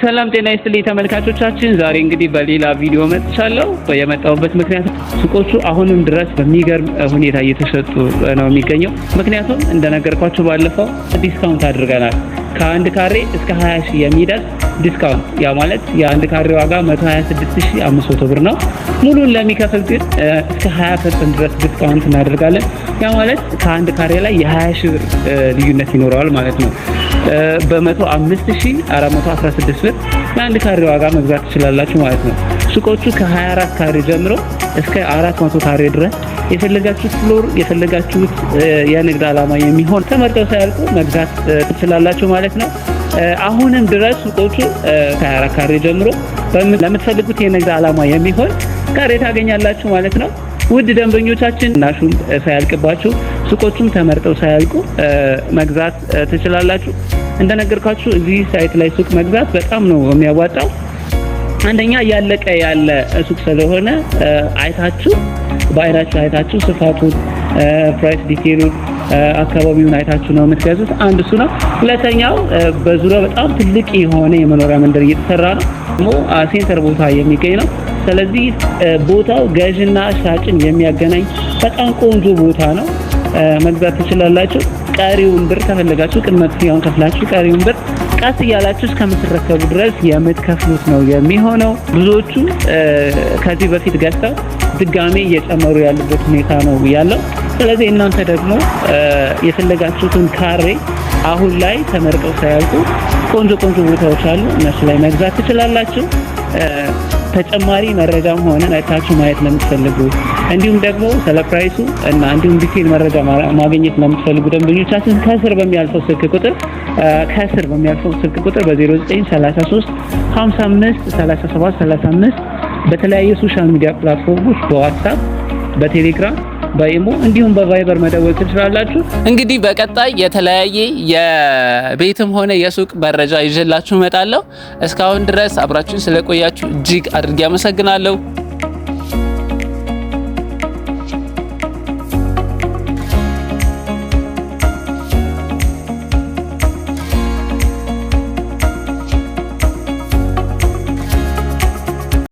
ሰላም ጤና ይስጥልኝ ተመልካቾቻችን፣ ዛሬ እንግዲህ በሌላ ቪዲዮ መጥቻለሁ። የመጣሁበት ምክንያት ሱቆቹ አሁንም ድረስ በሚገርም ሁኔታ እየተሸጡ ነው የሚገኘው። ምክንያቱም እንደነገርኳችሁ ባለፈው ዲስካውንት አድርገናል። ከአንድ ካሬ እስከ 20 ሺህ የሚደርስ ዲስካውንት። ያ ማለት የአንድ ካሬ ዋጋ 126500 ብር ነው። ሙሉን ለሚከፍል ግን እስከ 20% ድረስ ዲስካውንት እናደርጋለን። ያ ማለት ከአንድ ካሬ ላይ የ20 ሺህ ብር ልዩነት ይኖረዋል ማለት ነው። በ105416 ብር የአንድ ካሬ ዋጋ መግዛት ትችላላችሁ ማለት ነው። ሱቆቹ ከ24 ካሬ ጀምሮ እስከ 400 ካሬ ድረስ የፈለጋችሁት ፍሎር የፈለጋችሁት የንግድ ዓላማ የሚሆን ተመርጠው ሳያልቁ መግዛት ትችላላችሁ ማለት ነው። አሁንም ድረስ ሱቆቹ ከ24 ካሬ ጀምሮ ለምትፈልጉት የንግድ ዓላማ የሚሆን ካሬ ታገኛላችሁ ማለት ነው። ውድ ደንበኞቻችን ናሹም ሳያልቅባችሁ ሱቆቹም ተመርጠው ሳያልቁ መግዛት ትችላላችሁ። እንደነገርኳችሁ እዚህ ሳይት ላይ ሱቅ መግዛት በጣም ነው የሚያዋጣው። አንደኛ ያለቀ ያለ ሱቅ ስለሆነ አይታችሁ በአይናችሁ አይታችሁ ስፋቱን፣ ፕራይስ ዲቴሉን፣ አካባቢውን አይታችሁ ነው የምትገዙት። አንድ እሱ ነው። ሁለተኛው በዙሪያው በጣም ትልቅ የሆነ የመኖሪያ መንደር እየተሰራ ነው። ደግሞ ሴንተር ቦታ የሚገኝ ነው። ስለዚህ ቦታው ገዥና ሻጭን የሚያገናኝ በጣም ቆንጆ ቦታ ነው። መግዛት ትችላላችሁ። ቀሪውን ብር ከፈለጋችሁ ቅድመ ክፍያውን ከፍላችሁ ቀሪውን ብር ቀስ እያላችሁ እስከምትረከቡ ድረስ የምትከፍሉት ነው የሚሆነው። ብዙዎቹ ከዚህ በፊት ገዝተው ድጋሜ እየጨመሩ ያሉበት ሁኔታ ነው ያለው። ስለዚህ እናንተ ደግሞ የፈለጋችሁትን ካሬ አሁን ላይ ተመርጠው ሳያልቁ ቆንጆ ቦታዎች አሉ፣ እነሱ ላይ መግዛት ትችላላችሁ። ተጨማሪ መረጃም ሆነ አይታችሁ ማየት ለምትፈልጉ እንዲሁም ደግሞ ስለ ፕራይሱ እና እንዲሁም ዲቴል መረጃ ማግኘት ለምትፈልጉ ደንበኞቻችን ከስር በሚያልፈው ስልክ ቁጥር በ0933 55 37 35 በተለያየ ሶሻል ሚዲያ ፕላትፎርሞች በዋትስአፕ፣ በቴሌግራም፣ በኢሞ እንዲሁም በቫይበር መደወል ትችላላችሁ። እንግዲህ በቀጣይ የተለያየ የቤትም ሆነ የሱቅ መረጃ ይዤላችሁ እመጣለሁ። እስካሁን ድረስ አብራችሁን ስለቆያችሁ እጅግ አድርጌ አመሰግናለሁ።